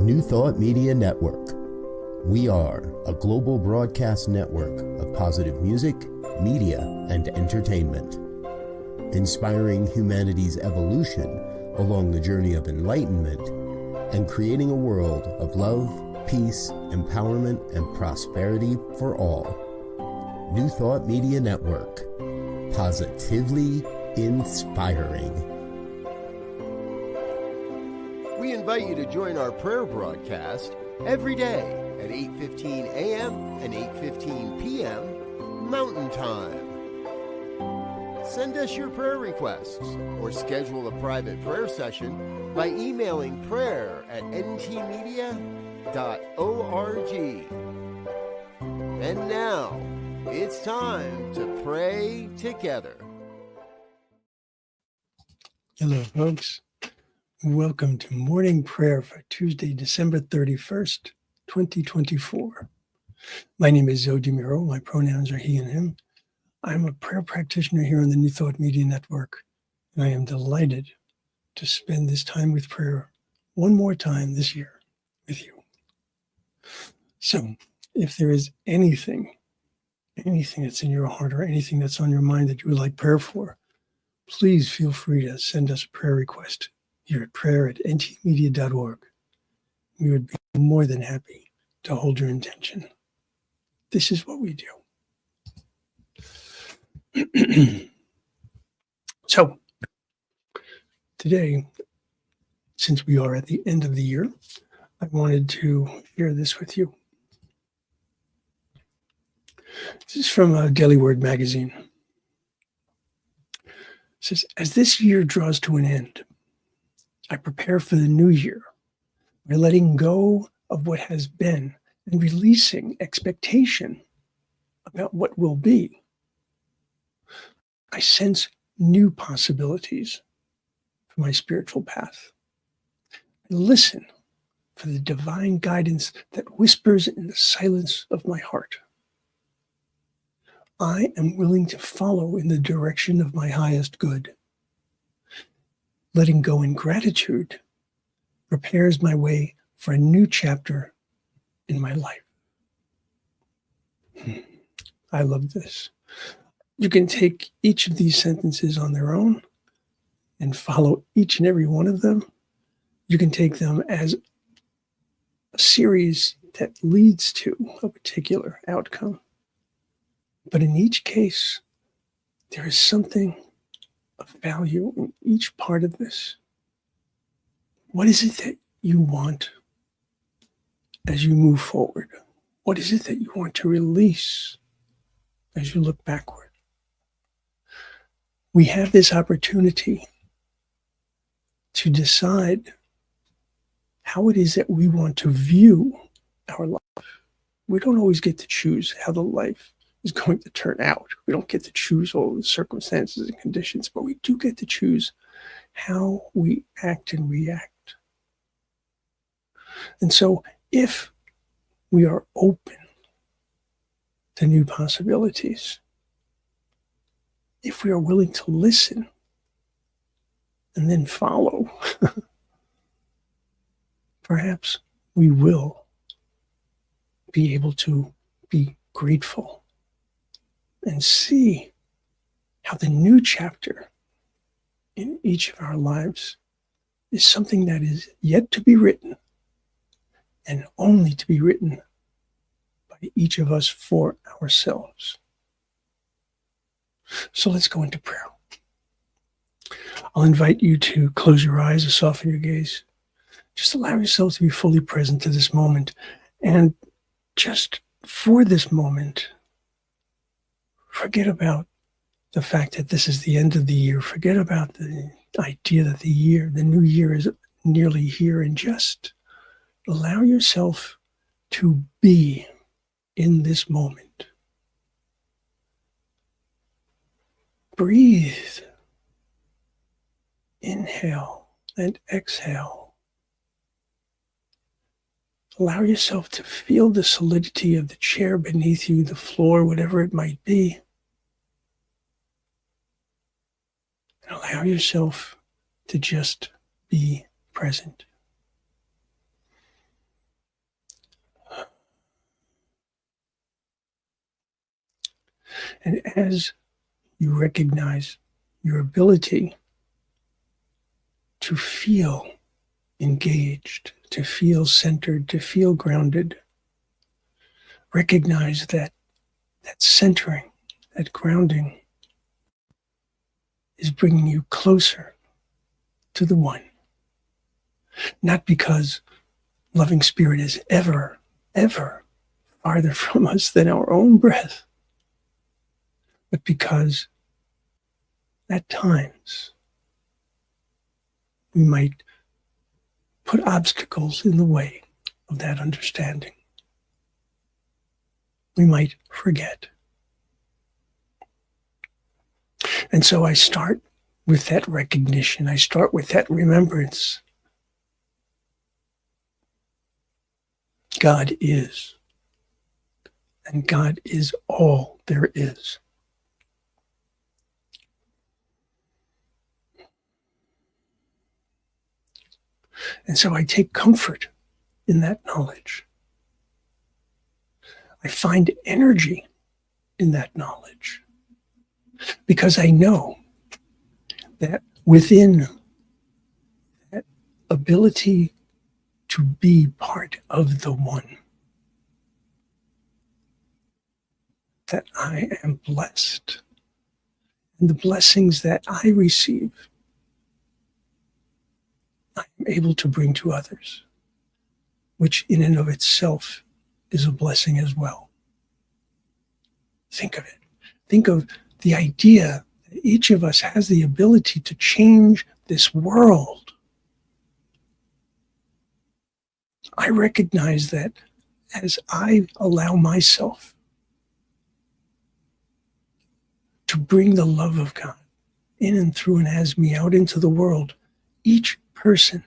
New Thought Media Network. We are a global broadcast network of positive music, media, and entertainment, inspiring humanity's evolution along the journey of enlightenment and creating a world of love, peace, empowerment, and prosperity for all. New Thought Media Network. Positively inspiring. We invite you to join our prayer broadcast every day at 8:15 a.m. and 8:15 p.m. Mountain Time. Send us your prayer requests or schedule a private prayer session by emailing prayer@ntmedia.org. And now, it's time to pray together. Hello, folks. Welcome to morning prayer for Tuesday, December 31st, 2024. My name is Muro. My pronouns are he and him. I'm a prayer practitioner here on the New Thought Media Network, and I am delighted to spend this time with prayer one more time this year with you. So, if there is anything that's in your heart or anything that's on your mind that you would like prayer for, please feel free to send us a prayer request here at prayer@ntmedia.org. We would be more than happy to hold your intention. This is what we do. So, today, since we are at the end of the year, I wanted to share this with you. This is from Daily Word magazine. It says, as this year draws to an end, I prepare for the new year by letting go of what has been and releasing expectation about what will be. I sense new possibilities for my spiritual path. I listen for the divine guidance that whispers in the silence of my heart. I am willing to follow in the direction of my highest good. Letting go in gratitude prepares my way for a new chapter in my life. I love this. You can take each of these sentences on their own and follow each and every one of them. You can take them as a series that leads to a particular outcome. But in each case, there is something of value in each part of this. What is it that you want as you move forward? What is it that you want to release as you look backward? We have this opportunity to decide how it is that we want to view our life. We don't always get to choose how the life is going to turn out. We don't get to choose all the circumstances and conditions, but we do get to choose how we act and react. And so if we are open to new possibilities, if we are willing to listen and then follow, perhaps we will be able to be grateful and see how the new chapter in each of our lives is something that is yet to be written and only to be written by each of us for ourselves. So let's go into prayer. I'll invite you to close your eyes or soften your gaze. Just allow yourself to be fully present to this moment. And just for this moment, forget about the fact that this is the end of the year. Forget about the idea that the new year is nearly here, and just allow yourself to be in this moment. Breathe. Inhale and exhale. Allow yourself to feel the solidity of the chair beneath you, the floor, whatever it might be. And allow yourself to just be present. And as you recognize your ability to feel engaged, to feel centered, to feel grounded, recognize that centering, that grounding is bringing you closer to the one. Not because loving spirit is ever, ever farther from us than our own breath, but because at times we might put obstacles in the way of that understanding. We might forget. And so I start with that recognition. I start with that remembrance. God is. And God is all there is. And so I take comfort in that knowledge. I find energy in that knowledge. Because I know that within that ability to be part of the one, that I am blessed. And the blessings that I receive, I am able to bring to others, which in and of itself is a blessing as well. Think of it. Think of the idea that each of us has the ability to change this world. I recognize that as I allow myself to bring the love of God in and through and as me out into the world, each person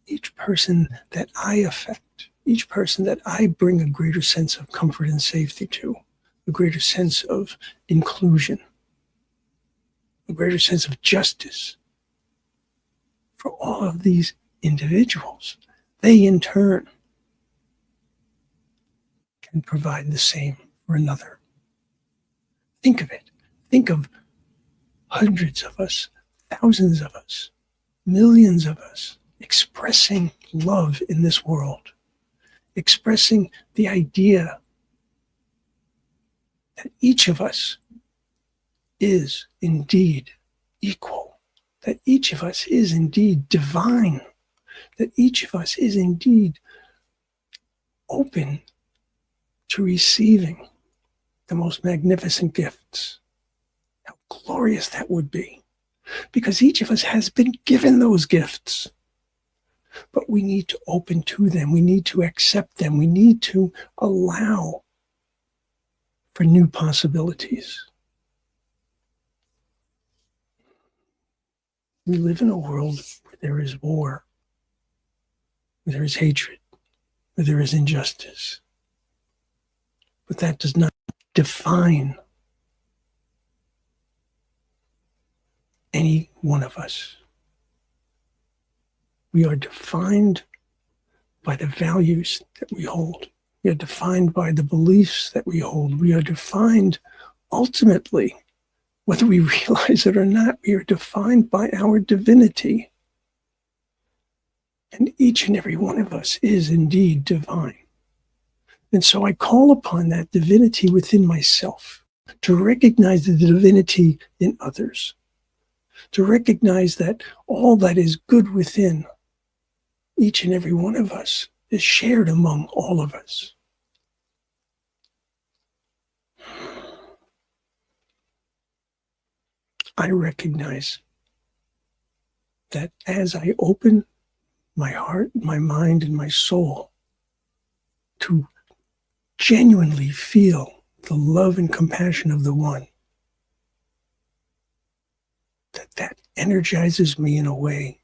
that I affect, each person that I bring a greater sense of comfort and safety to, a greater sense of inclusion, a greater sense of justice for all of these individuals, they in turn can provide the same for another. Think of it. Think of hundreds of us, thousands of us, millions of us expressing love in this world, expressing the idea that each of us is indeed equal, that each of us is indeed divine, that each of us is indeed open to receiving the most magnificent gifts. How glorious that would be, because each of us has been given those gifts. But we need to open to them. We need to accept them. We need to allow for new possibilities. We live in a world where there is war, where there is hatred, where there is injustice. But that does not define any one of us. We are defined by the values that we hold. We are defined by the beliefs that we hold. We are defined ultimately, whether we realize it or not, we are defined by our divinity. And each and every one of us is indeed divine. And so I call upon that divinity within myself to recognize the divinity in others, to recognize that all that is good within each and every one of us is shared among all of us. I recognize that as I open my heart, my mind, and my soul to genuinely feel the love and compassion of the one, that energizes me in a way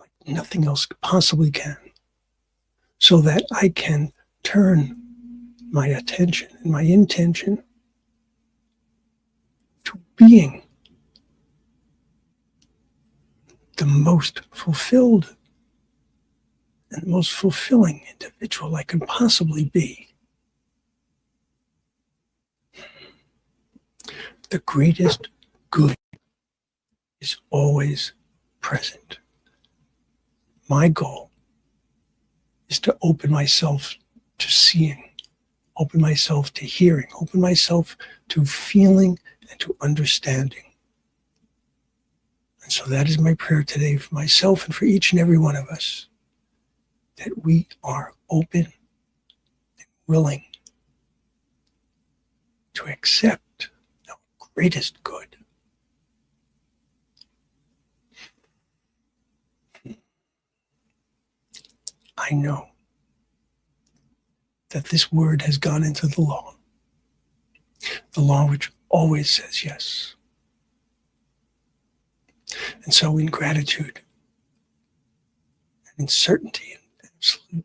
like nothing else possibly can, so that I can turn my attention and my intention to being the most fulfilled and the most fulfilling individual I can possibly be. the greatest good is always present. My goal is to open myself to seeing, open myself to hearing, open myself to feeling and to understanding. And so that is my prayer today for myself and for each and every one of us, that we are open and willing to accept the greatest good. I know that this word has gone into the law which always says yes. And so in gratitude and in certainty and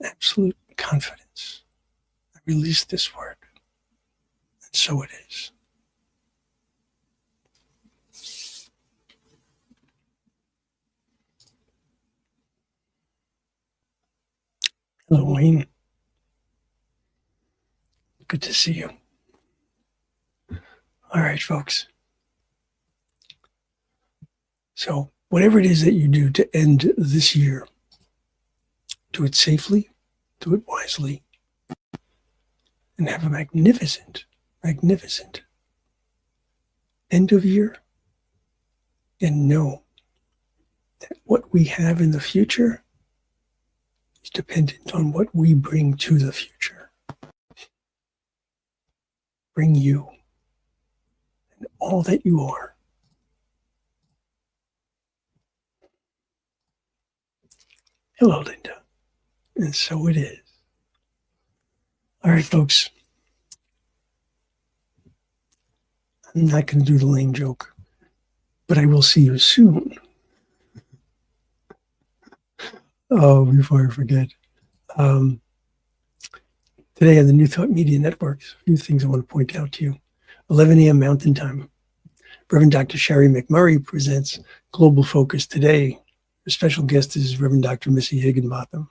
absolute confidence, I release this word. And so it is. Hello, Wayne. Good to see you. All right, folks. So whatever it is that you do to end this year, do it safely, do it wisely, and have a magnificent end of year. And know that what we have in the future is dependent on what we bring to the future. Bring you and all that you are. Hello, Linda. And so it is. All right, folks. I'm not going to do the lame joke, but I will see you soon. Oh, before I forget. Today on the New Thought Media Network, a few things I want to point out to you. 11 a.m. Mountain Time. Reverend Dr. Sherry McMurray presents Global Focus today. Her special guest is Reverend Dr. Missy Higginbotham.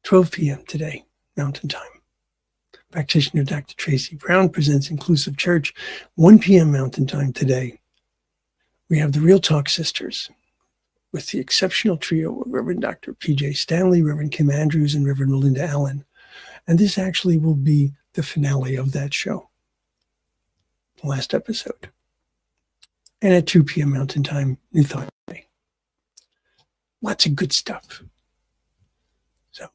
12 p.m. today, Mountain Time. Practitioner Dr. Tracy Brown presents Inclusive Church. 1 p.m. Mountain Time today. We have the Real Talk Sisters with the exceptional trio of Reverend Dr. P.J. Stanley, Reverend Kim Andrews, and Reverend Melinda Allen. And this actually will be the finale of that show, the last episode. And at 2 p.m. Mountain Time, New Thought Day. Lots of good stuff. So,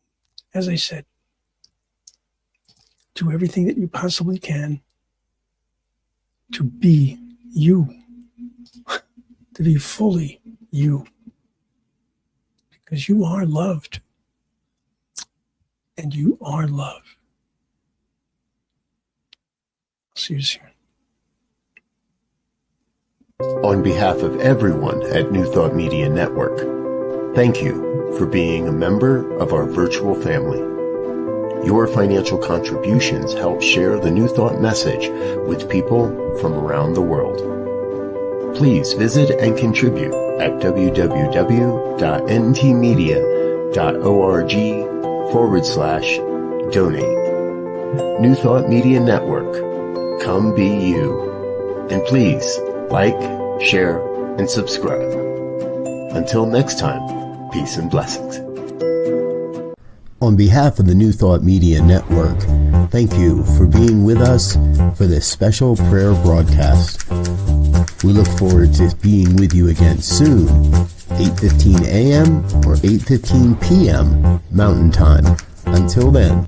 as I said, do everything that you possibly can to be you, to be fully you, because you are loved and you are love. See you soon. On behalf of everyone at New Thought Media Network, thank you for being a member of our virtual family. Your financial contributions help share the New Thought message with people from around the world. Please visit and contribute at www.ntmedia.org/donate. New Thought Media Network. Come be you. And please like, share, and subscribe. Until next time, peace and blessings. On behalf of the New Thought Media Network, thank you for being with us for this special prayer broadcast. We look forward to being with you again soon, 8:15 a.m. or 8:15 p.m. Mountain Time. Until then.